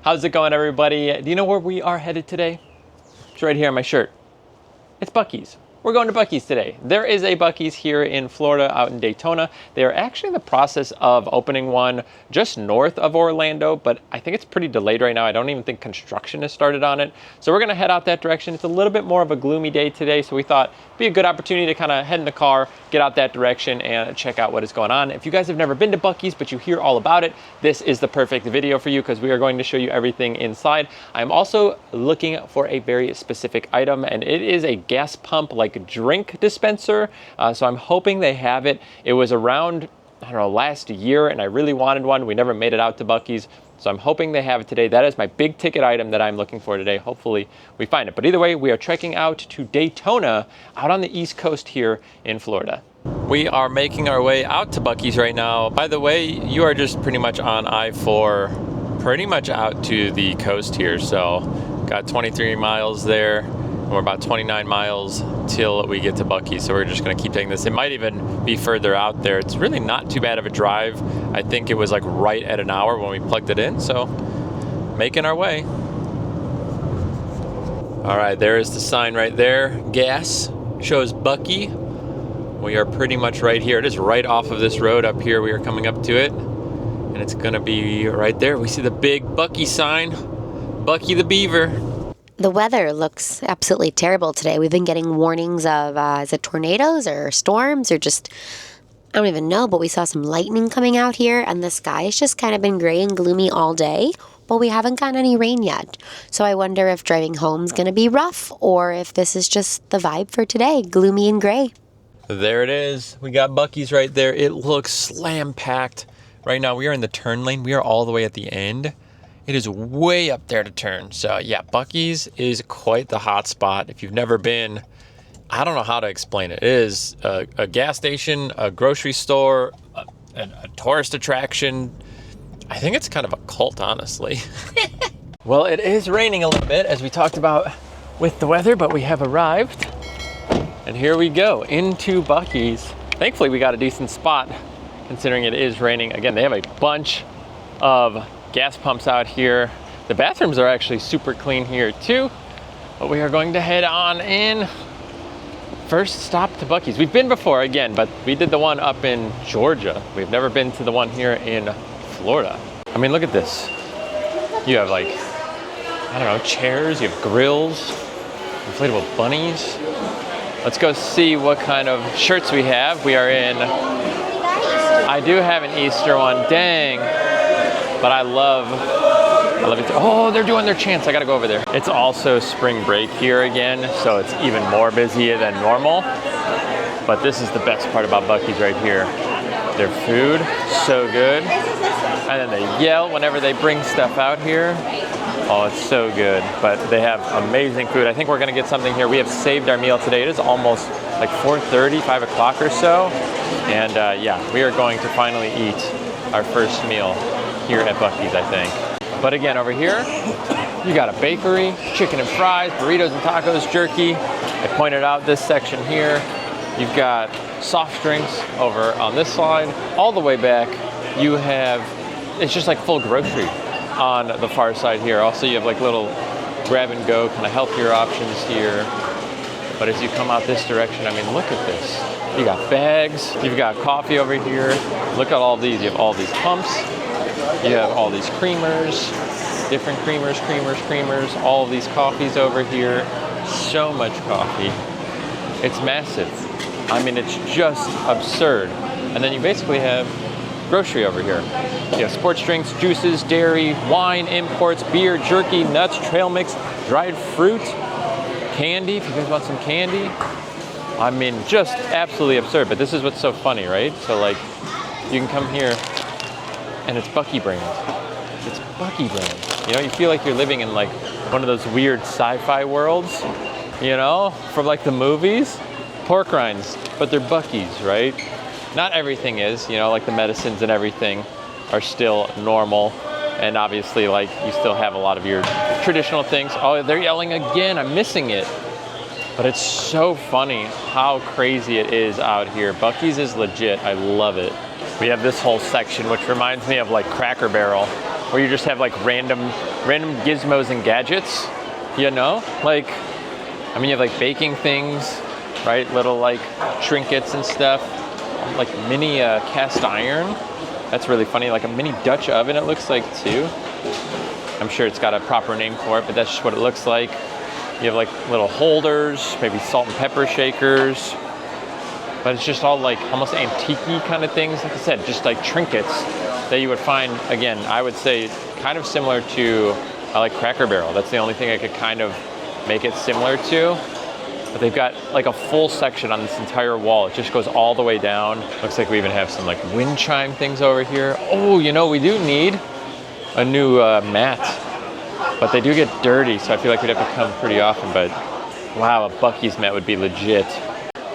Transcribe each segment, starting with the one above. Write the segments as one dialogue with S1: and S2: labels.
S1: How's it going, everybody? Do you know where we are headed today? It's right here on my shirt. It's Buc-ee's. We're going to Buc-ee's today. There is a Buc-ee's here in Florida, out in Daytona. They are actually in the process of opening one just north of Orlando, but I think it's pretty delayed right now. I don't even think construction has started on it. So we're gonna head out that direction. It's a little bit more of a gloomy day today, so we thought it'd be a good opportunity to kind of head in the car, get out that direction, and check out what is going on. If you guys have never been to Buc-ee's, but you hear all about it, this is the perfect video for you because we are going to show you everything inside. I'm also looking for a very specific item, and it is a gas pump like drink dispenser. So I'm hoping they have it. It was around, I don't know, last year, and I really wanted one. We never made it out to Buc-ee's. So I'm hoping they have it today. That is my big ticket item that I'm looking for today. Hopefully we find it. But either way, we are trekking out to Daytona, out on the East Coast here in Florida. We are making our way out to Buc-ee's right now. By the way, you are just pretty much on I-4, pretty much out to the coast here. So got 23 miles there. And we're about 29 miles till we get to Buc-ee's, so we're just gonna keep taking this. It might even be further out there. It's really not too bad of a drive. I think it was like right at an hour when we plugged it in, so making our way. All right, there is the sign right there. Gas shows Buc-ee. We are pretty much right here. It is right off of this road up here. We are coming up to it, and it's gonna be right there. We see the big Buc-ee sign, Buc-ee the Beaver.
S2: The weather looks absolutely terrible today. We've been getting warnings of, is it tornadoes or storms or just, I don't even know, but we saw some lightning coming out here, and the sky has just kind of been gray and gloomy all day, but we haven't gotten any rain yet. So I wonder if driving home's going to be rough, or if this is just the vibe for today, gloomy and gray.
S1: There it is. We got Buc-ee's right there. It looks slam-packed. Right now, we are in the turn lane. We are all the way at the end. It is way up there to turn. So yeah, Buc-ee's is quite the hot spot. If you've never been, I don't know how to explain it. It is a gas station, a grocery store, a tourist attraction. I think it's kind of a cult, honestly. Well, it is raining a little bit, as we talked about with the weather, but we have arrived. And here we go, into Buc-ee's. Thankfully, we got a decent spot, considering it is raining. Again, they have a bunch of gas pumps out here. The bathrooms are actually super clean here too, but we are going to head on in. First stop to Buc-ee's. We've been before again, but we did the one up in Georgia. We've never been to the one here in Florida. I mean, look at this. You have like, I don't know, chairs, you have grills, inflatable bunnies. Let's go see what kind of shirts we have. We are in, I do have an Easter one, dang. But I love it. Oh, they're doing their chants. I gotta go over there. It's also spring break here again, so it's even more busy than normal. But this is the best part about Buc-ee's right here. Their food, so good. And then they yell whenever they bring stuff out here. Oh, it's so good. But they have amazing food. I think we're gonna get something here. We have saved our meal today. It is almost like 4:30, 5 o'clock or so. And yeah, we are going to finally eat our first meal here at Buc-ee's, I think. But again, over here, you got a bakery, chicken and fries, burritos and tacos, jerky. I pointed out this section here. You've got soft drinks over on this side. All the way back, you have, it's just like full grocery on the far side here. Also, you have like little grab and go kind of healthier options here. But as you come out this direction, I mean, look at this. You got bags, you've got coffee over here. Look at all these, you have all these pumps. You have all these creamers, different creamers, all of these coffees over here. So much coffee. It's massive. I mean, it's just absurd. And then you basically have grocery over here. You have sports drinks, juices, dairy, wine, imports, beer, jerky, nuts, trail mix, dried fruit, candy, if you guys want some candy. I mean, just absolutely absurd. But this is what's so funny, right? So like, you can come here, and it's Buc-ee brand. It's Buc-ee brand. You know, you feel like you're living in like one of those weird sci-fi worlds, you know, from like the movies. Pork rinds, but they're Buc-ee's, right? Not everything is, you know, like the medicines and everything are still normal. And obviously, like, you still have a lot of your traditional things. Oh, they're yelling again, I'm missing it. But it's so funny how crazy it is out here. Buc-ee's is legit, I love it. We have this whole section, which reminds me of like Cracker Barrel, where you just have like random random gizmos and gadgets, you know? Like, I mean, you have like baking things, right? Little like trinkets and stuff. Like mini cast iron. That's really funny. Like a mini Dutch oven, it looks like too. I'm sure it's got a proper name for it, but that's just what it looks like. You have like little holders, maybe salt and pepper shakers. But it's just all like almost antique-y kind of things. Like I said, just like trinkets that you would find, again, I would say kind of similar to like Cracker Barrel. That's the only thing I could kind of make it similar to. But they've got like a full section on this entire wall. It just goes all the way down. Looks like we even have some like wind chime things over here. Oh, you know, we do need a new mat, but they do get dirty, so I feel like we'd have to come pretty often. But wow, a Buc-ee's mat would be legit.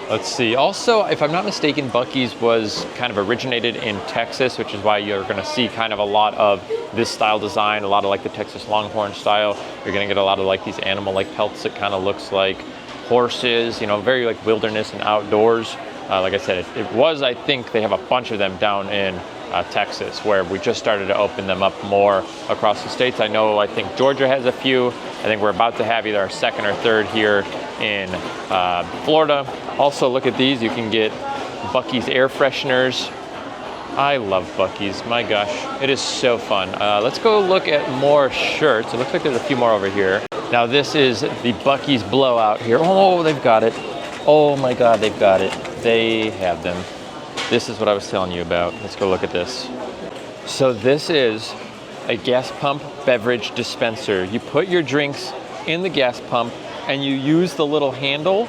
S1: Let's see. Also, if I'm not mistaken, Buc-ee's was kind of originated in Texas, which is why you're going to see kind of a lot of this style design, a lot of like the Texas Longhorn style. You're going to get a lot of like these animal like pelts. It kind of looks like horses, you know, very like wilderness and outdoors. Like I said, it was, I think they have a bunch of them down in Texas, where we just started to open them up more across the states. I think Georgia has a few. I think we're about to have either our second or third here in Florida. Also, look at these. You can get Buc-ee's air fresheners. I love Buc-ee's. My gosh, it is so fun. Let's go look at more shirts. It looks like there's a few more over here. Now this is the Buc-ee's blowout here. Oh, they've got it. Oh my God, they've got it. They have them. This is what I was telling you about. Let's go look at this. So this is a gas pump beverage dispenser. You put your drinks in the gas pump and you use the little handle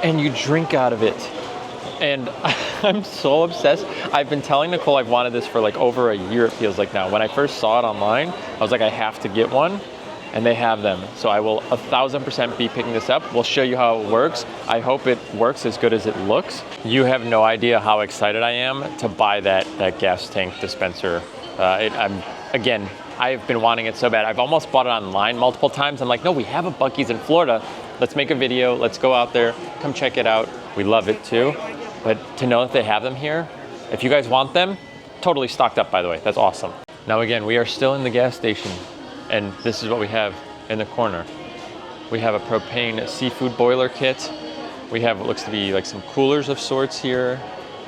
S1: and you drink out of it. And I'm so obsessed. I've been telling Nicole I've wanted this for like over a year, it feels like now. When I first saw it online, I was like, I have to get one. And they have them. So I will 1000% be picking this up. We'll show you how it works. I hope it works as good as it looks. You have no idea how excited I am to buy that gas tank dispenser. Again, I've been wanting it so bad. I've almost bought it online multiple times. I'm like, no, we have a Buc-ee's in Florida. Let's make a video. Let's go out there. Come check it out. We love it too. But to know that they have them here, if you guys want them, totally stocked up, by the way. That's awesome. Now again, we are still in the gas station. And this is what we have in the corner. We have a propane seafood boiler kit. We have what looks to be like some coolers of sorts here.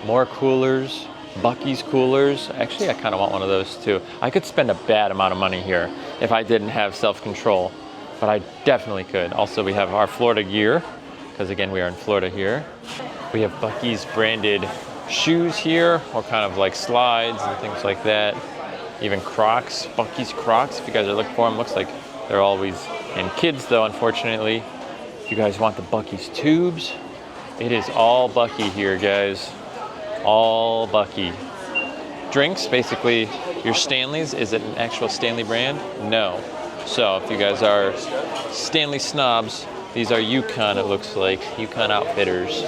S1: More coolers, Buc-ee's coolers. Actually, I kind of want one of those too. I could spend a bad amount of money here if I didn't have self-control, but I definitely could. Also, we have our Florida gear, because again, we are in Florida here. We have Buc-ee's branded shoes here, or kind of like slides and things like that. Even Crocs, Buc-ee's Crocs, if you guys are looking for them. Looks like they're always in kids though, unfortunately. If you guys want the Buc-ee's tubes, it is all Buc-ee here, guys. All Buc-ee. Drinks, basically, your Stanley's. Is it an actual Stanley brand? No. So if you guys are Stanley snobs, these are Yukon, it looks like. Yukon Outfitters.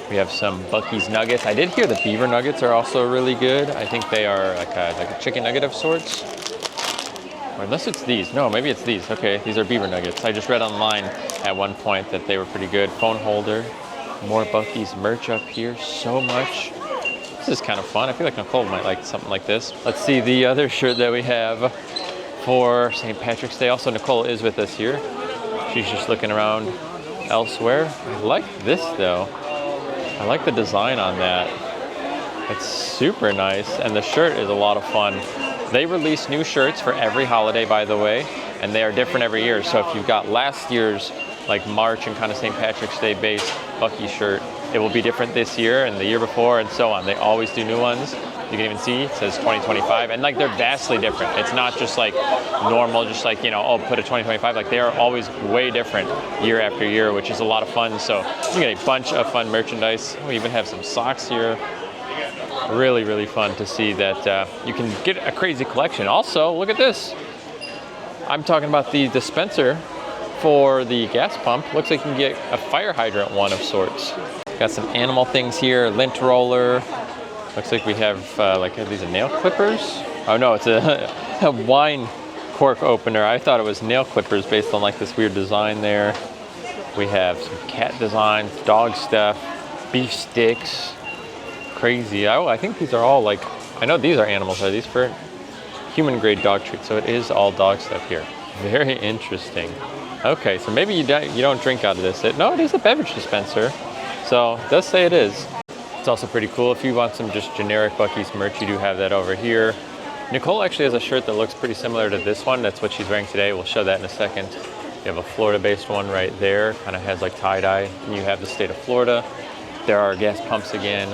S1: We have some Buc-ee's nuggets. I did hear the beaver nuggets are also really good. I think they are like a chicken nugget of sorts. Or unless it's these. No, maybe it's these. Okay, these are beaver nuggets. I just read online at one point that they were pretty good. Phone holder. More Buc-ee's merch up here. So much. This is kind of fun. I feel like Nicole might like something like this. Let's see the other shirt that we have for St. Patrick's Day. Also, Nicole is with us here. She's just looking around elsewhere. I like this though. I like the design on that. It's super nice, and the shirt is a lot of fun. They release new shirts for every holiday, by the way, and they are different every year. So if you've got last year's like March and kind of St. Patrick's Day based Buc-ee shirt, it will be different this year and the year before and so on. They always do new ones. You can even see it says 2025, and like they're vastly different. It's not just like normal, just like, you know, oh, put a 2025. Like they are always way different year after year, which is a lot of fun. So you get a bunch of fun merchandise. We even have some socks here. Really, really fun to see that you can get a crazy collection. Also, look at this. I'm talking about the dispenser for the gas pump. Looks like you can get a fire hydrant one of sorts. Got some animal things here, lint roller. Looks like we have, are these nail clippers? Oh no, it's a wine cork opener. I thought it was nail clippers based on like this weird design there. We have some cat designs, dog stuff, beef sticks. Crazy. Oh, I think these are all like, I know these are animals. Are these for human grade dog treats? So it is all dog stuff here. Very interesting. Okay, so maybe you don't drink out of this. No, it is a beverage dispenser. So it does say it is. It's also pretty cool. If you want some just generic Buc-ee's merch, you do have that over here. Nicole actually has a shirt that looks pretty similar to this one. That's what she's wearing today. We'll show that in a second. You have a Florida-based one right there. Kind of has like tie-dye. And you have the state of Florida. There are gas pumps again.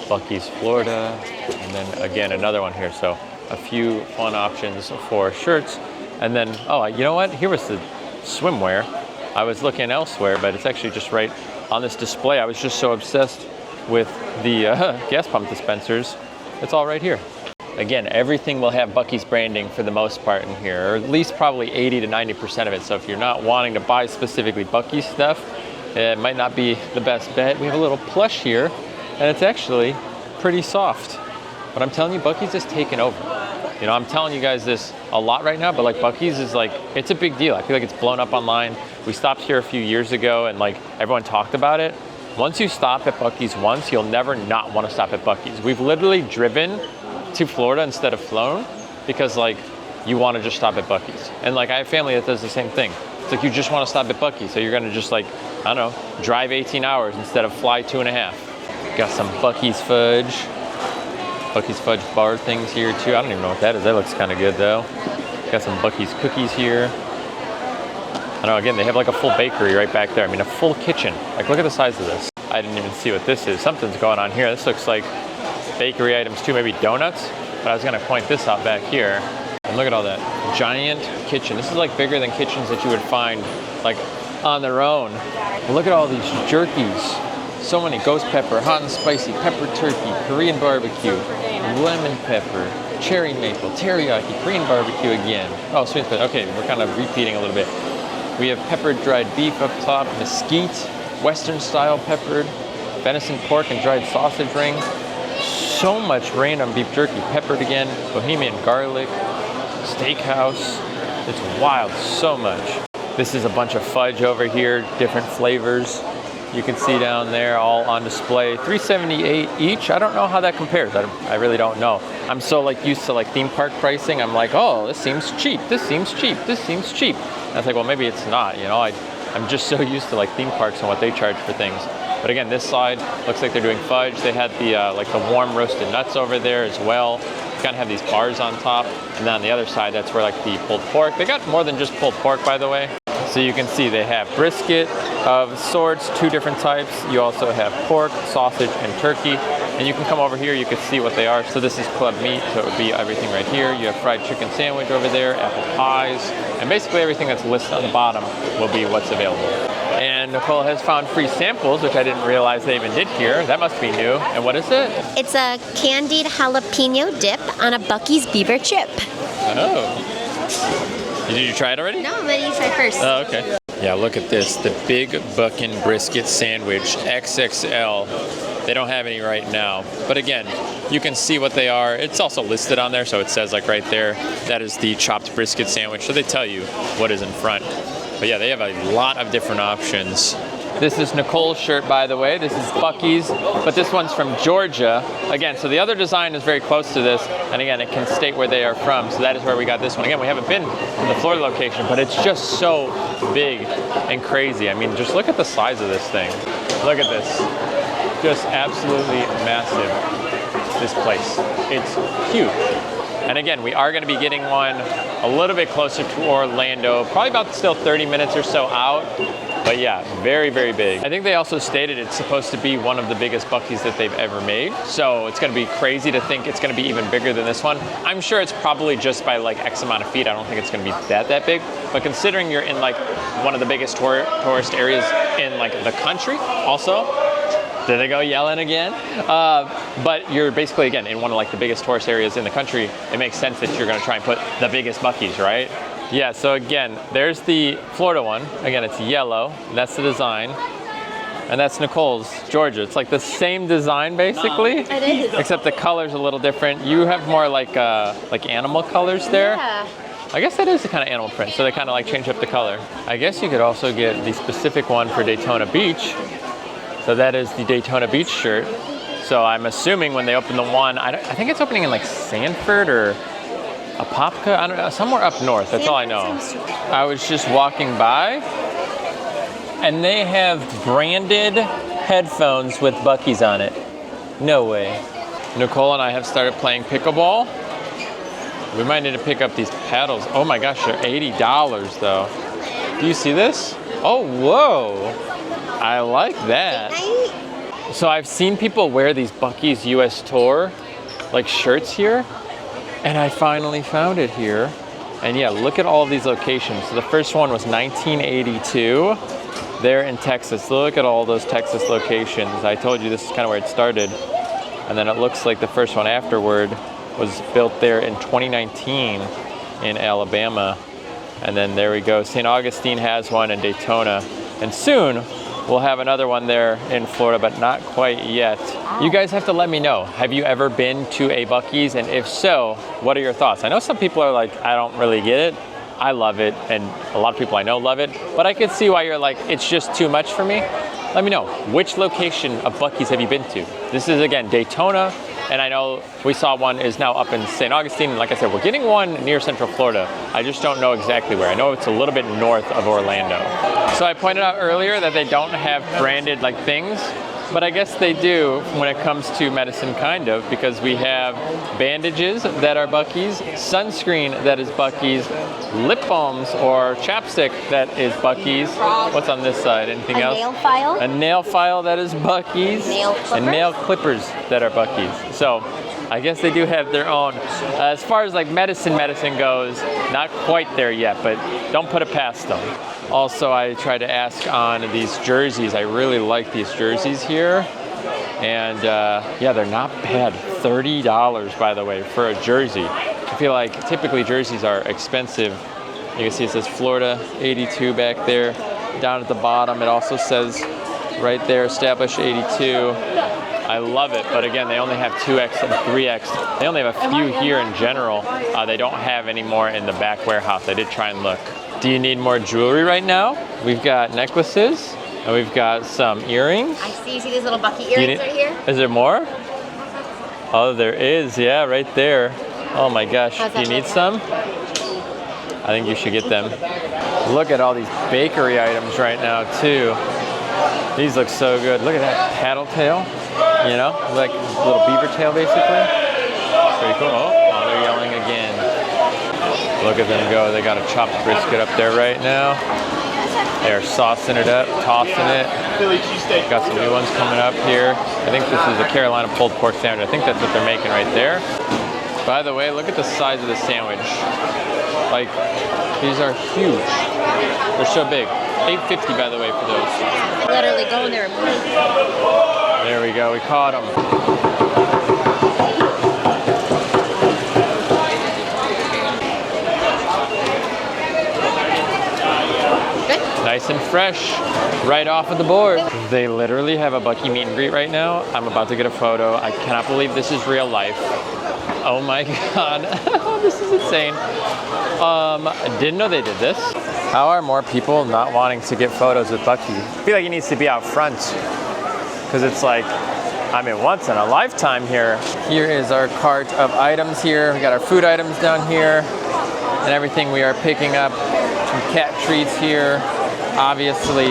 S1: Buc-ee's Florida. And then again, another one here. So a few fun options for shirts. And then, oh, you know what? Here was the swimwear. I was looking elsewhere, but it's actually just right on this display. I was just so obsessed with the gas pump dispensers. It's all right here. Again, everything will have Buc-ee's branding for the most part in here, or at least probably 80 to 90% of it. So if you're not wanting to buy specifically Buc-ee's stuff, it might not be the best bet. We have a little plush here, and it's actually pretty soft. But I'm telling you, Buc-ee's is taking over. You know, I'm telling you guys this a lot right now, but like Buc-ee's is like, it's a big deal. I feel like it's blown up online. We stopped here a few years ago and like everyone talked about it. Once you stop at Buc-ee's once, you'll never not want to stop at Buc-ee's. We've literally driven to Florida instead of flown because like you want to just stop at Buc-ee's. And like I have family that does the same thing. It's like you just want to stop at Buc-ee's. So you're going to just like, I don't know, drive 18 hours instead of fly 2.5. Got some Buc-ee's fudge. Buc-ee's fudge bar things here too. I don't even know what that is. That looks kind of good though. Got some Buc-ee's cookies here. I know, again, they have like a full bakery right back there. I mean, a full kitchen. Like, look at the size of this. I didn't even see what this is. Something's going on here. This looks like bakery items too, maybe donuts. But I was gonna point this out back here. And look at all that giant kitchen. This is like bigger than kitchens that you would find like on their own. But look at all these jerkies. So many: ghost pepper, hot and spicy, pepper turkey, Korean barbecue, lemon pepper, cherry maple, teriyaki, Korean barbecue again. Oh, sweet potato. Okay, we're kind of repeating a little bit. We have peppered dried beef up top, mesquite, Western style peppered, venison pork and dried sausage ring. So much random beef jerky, peppered again, Bohemian garlic, steakhouse. It's wild, so much. This is a bunch of fudge over here, different flavors. You can see down there all on display, $3.78 each. I don't know how that compares. I really don't know. I'm so like used to like theme park pricing. I'm like, oh, this seems cheap. This seems cheap. This seems cheap. And I was like, well, maybe it's not. You know, I'm just so used to like theme parks and what they charge for things. But again, this side looks like they're doing fudge. They had the like the warm roasted nuts over there as well. You kind of have these bars on top, and then on the other side, that's where like the pulled pork. They got more than just pulled pork, by the way. So you can see they have brisket of sorts, 2 different types. You also have pork, sausage, and turkey. And you can come over here, you can see what they are. So this is club meat, so it would be everything right here. You have fried chicken sandwich over there, apple pies, and basically everything that's listed on the bottom will be what's available. And Nicole has found free samples, which I didn't realize they even did here. That must be new. And what is it?
S2: It's a candied jalapeno dip on a Buc-ee's beaver chip.
S1: Oh. Did you try it already?
S2: No, I'm letting you try first.
S1: Oh, okay. Yeah, look at this. The Big Buc-ee brisket sandwich, XXL. They don't have any right now. But again, you can see what they are. It's also listed on there, so it says like right there, that is the chopped brisket sandwich. So they tell you what is in front. But yeah, they have a lot of different options. This is Nicole's shirt, by the way. This is Buc-ee's, but this one's from Georgia. Again, so the other design is very close to this, and again, it can state where they are from, so that is where we got this one. Again, we haven't been in the Florida location, but it's just so big and crazy. I mean, just look at the size of this thing. Look at this. Just absolutely massive, this place. It's huge. And again, we are going to be getting one a little bit closer to Orlando, probably about still 30 minutes or so out. But yeah, very, very big. I think they also stated it's supposed to be one of the biggest Buc-ee's that they've ever made. So it's going to be crazy to think it's going to be even bigger than this one. I'm sure it's probably just by like X amount of feet. I don't think it's going to be that big. But considering you're in like one of the biggest tourist areas in like the country also, there they go yelling again. But you're basically, again, in one of like the biggest tourist areas in the country. It makes sense that you're going to try and put the biggest Buc-ee's, right? Yeah, so again, there's the Florida one. Again, it's yellow. That's the design. And that's Nicole's, Georgia. It's like the same design, basically.
S2: It is.
S1: Except the color's a little different. You have more like animal colors there.
S2: Yeah.
S1: I guess that is the kind of animal print, so they kind of like change up the color. I guess you could also get the specific one for Daytona Beach. So that is the Daytona Beach shirt. So I'm assuming when they open the one, I think it's opening in like Sanford or Apopka? I don't know, somewhere up north, that's all I know. I was just walking by, and they have branded headphones with Buc-ees on it. No way. Nicole and I have started playing pickleball. We might need to pick up these paddles. Oh my gosh, they're $80 though. Do you see this? Oh, whoa. I like that. So I've seen people wear these Buc-ees US Tour like shirts here, and I finally found it here. And yeah, look at all of these locations. So the first one was 1982. There in Texas. Look at all those Texas locations. I told you this is kind of where it started. And then it looks like the first one afterward was built there in 2019 in Alabama. And then there we go. St. Augustine has one in Daytona. And soon we'll have another one there in Florida, but not quite yet. You guys have to let me know. Have you ever been to a Buc-ee's? And if so, what are your thoughts? I know some people are like, I don't really get it. I love it, and a lot of people I know love it, but I could see why you're like, it's just too much for me. Let me know, which location of Buc-ee's have you been to? This is, again, Daytona, and I know we saw one is now up in St. Augustine, and like I said, we're getting one near Central Florida. I just don't know exactly where. I know it's a little bit north of Orlando. So I pointed out earlier that they don't have branded like things, but I guess they do when it comes to medicine, kind of, because we have bandages that are Buc-ee's, sunscreen that is Buc-ee's, lip balms or chapstick that is Buc-ee's. What's on this side? Anything else?
S2: A nail file.
S1: A nail file that is Buc-ee's. And nail clippers that are Buc-ee's. So I guess they do have their own. As far as like medicine goes, not quite there yet, but don't put it past them. Also, I tried to ask on these jerseys. I really like these jerseys here. And yeah, they're not bad. $30, by the way, for a jersey. I feel like typically jerseys are expensive. You can see it says Florida 82 back there. Down at the bottom, it also says right there, established 82. I love it, but again, they only have 2X and 3X. They only have a few here in general. They don't have any more in the back warehouse. I did try and look. Do you need more jewelry right now? We've got necklaces, and we've got some earrings.
S2: I see, you see these little Buc-ee earrings right here?
S1: Is there more? Oh, there is, yeah, right there. Oh my gosh, do you need some? I think you should get them. Look at all these bakery items right now too. These look so good. Look at that paddle tail, you know, like a little beaver tail basically. Pretty cool. Oh, they're yelling again. Look at them go. They got a chopped brisket up there right now. They're saucing it up, tossing it. Got some new ones coming up here. I think this is a Carolina pulled pork sandwich. I think that's what they're making right there. By the way, look at the size of the sandwich. Like, these are huge. They're so big. $8.50 by the way for those.
S2: Literally go in there and move.
S1: There we go. We caught them. Nice and fresh, right off of the board. They literally have a Buc-ee meet and greet right now. I'm about to get a photo. I cannot believe this is real life. Oh my God, this is insane. Didn't know they did this. How are more people not wanting to get photos with Buc-ee? I feel like it needs to be out front, because it's like, I mean, once in a lifetime here. Here is our cart of items here. We got our food items down here, and everything we are picking up. Some cat treats here. Obviously,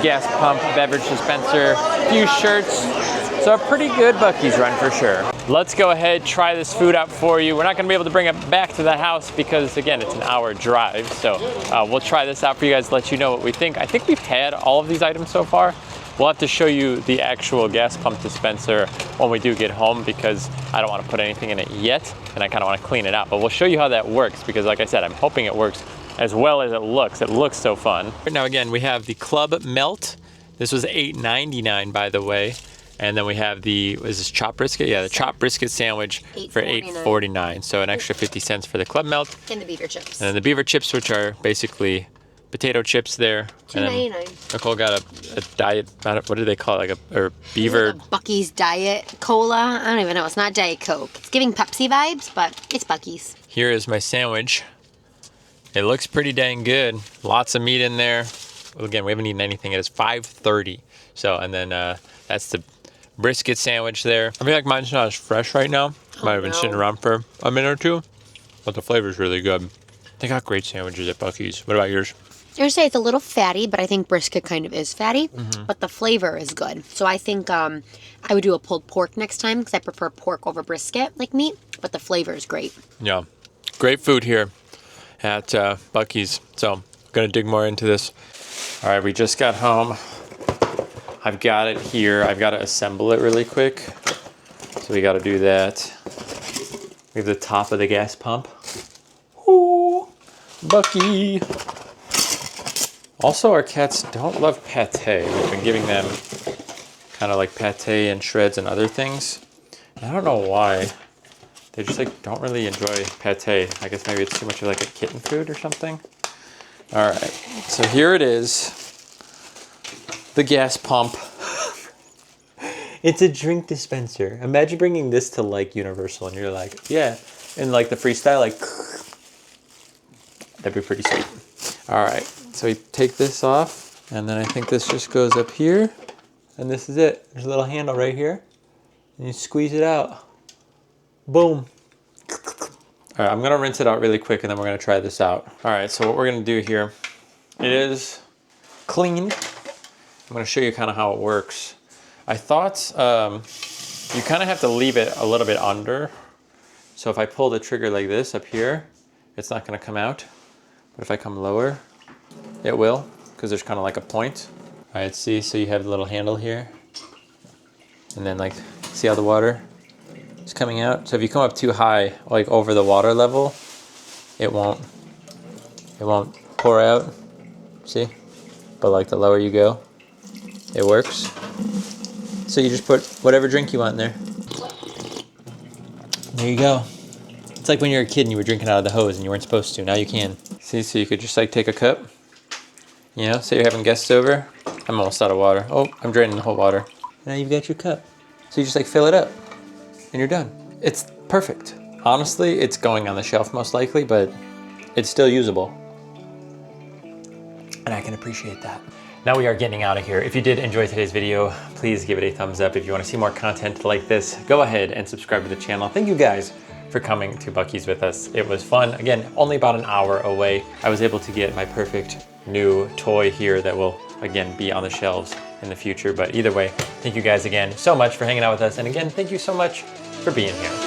S1: gas pump, beverage dispenser, a few shirts. So a pretty good Buc-ee's run for sure. Let's go ahead, try this food out for you. We're not gonna be able to bring it back to the house because again, it's an hour drive. So we'll try this out for you guys, let you know what we think. I think we've had all of these items so far. We'll have to show you the actual gas pump dispenser when we do get home because I don't want to put anything in it yet and I kind of want to clean it out. But we'll show you how that works because like I said, I'm hoping it works as well as it looks. It looks so fun. Now again, we have the Club Melt. This was $8.99 by the way. And then we have the, is this chopped brisket? Yeah, the chopped brisket sandwich for $8.49. So an extra 50 cents for the Club Melt.
S2: And the beaver chips.
S1: And then the beaver chips, which are basically potato chips there.
S2: $2.99.
S1: Nicole got a diet, what do they call it? Like a beaver.
S2: Buc-ee's Diet Cola. I don't even know. It's not Diet Coke. It's giving Pepsi vibes, but it's Buc-ee's. Here is my sandwich. It looks pretty dang good. Lots of meat in there. Well, again, we haven't eaten anything. It is 5:30. So, and then that's the brisket sandwich there. I feel like mine's not as fresh right now. Might have been sitting around for a minute or two.
S1: but the flavor's really good. They got great sandwiches at Buc-ee's. What about yours?
S2: I would say it's a little fatty, but I think brisket kind of is fatty, but the flavor is good. So I think I would do a pulled pork next time because I prefer pork over brisket like meat, but the flavor is great.
S1: Yeah, great food here at Buc-ee's. So I'm gonna dig more into this. All right, we just got home. I've got it here. I've got to assemble it really quick. So we got to do that. We have the top of the gas pump. Ooh, Buc-ee. Also, our cats don't love pate. We've been giving them kind of like pate and shreds and other things. And I don't know why. They just like don't really enjoy pate. I guess maybe it's too much of like a kitten food or something. All right, so here it is. The gas pump. It's a drink dispenser. Imagine bringing this to like Universal and you're like, yeah, and like the freestyle, like, that'd be pretty sweet. All right, so we take this off and then I think this just goes up here and this is it. There's a little handle right here and you squeeze it out. Boom. All right, I'm gonna rinse it out really quick and then we're gonna try this out. All right, so what we're gonna do here, it is clean. I'm gonna show you kind of how it works. I thought you kind of have to leave it a little bit under. So if I pull the trigger like this up here, it's not gonna come out. But if I come lower, it will, because there's kind of like a point. All right, see, so you have the little handle here. And then like, see how the water is coming out? So if you come up too high, like over the water level, it won't pour out, see? But like the lower you go, it works. So you just put whatever drink you want in there. There you go. It's like when you were a kid and you were drinking out of the hose and you weren't supposed to. Now you can. See, so you could just like take a cup. You know, say you're having guests over. I'm almost out of water. Oh, I'm draining the whole water. Now you've got your cup. So you just like fill it up and you're done. It's perfect. Honestly, it's going on the shelf most likely, but it's still usable. And I can appreciate that. Now we are getting out of here. If you did enjoy today's video, please give it a thumbs up. If you want to see more content like this, go ahead and subscribe to the channel. Thank you guys for coming to Buc-ee's with us. It was fun. Again, only about an hour away. I was able to get my perfect new toy here that will, again, be on the shelves in the future. But either way, thank you guys again so much for hanging out with us. And again, thank you so much for being here.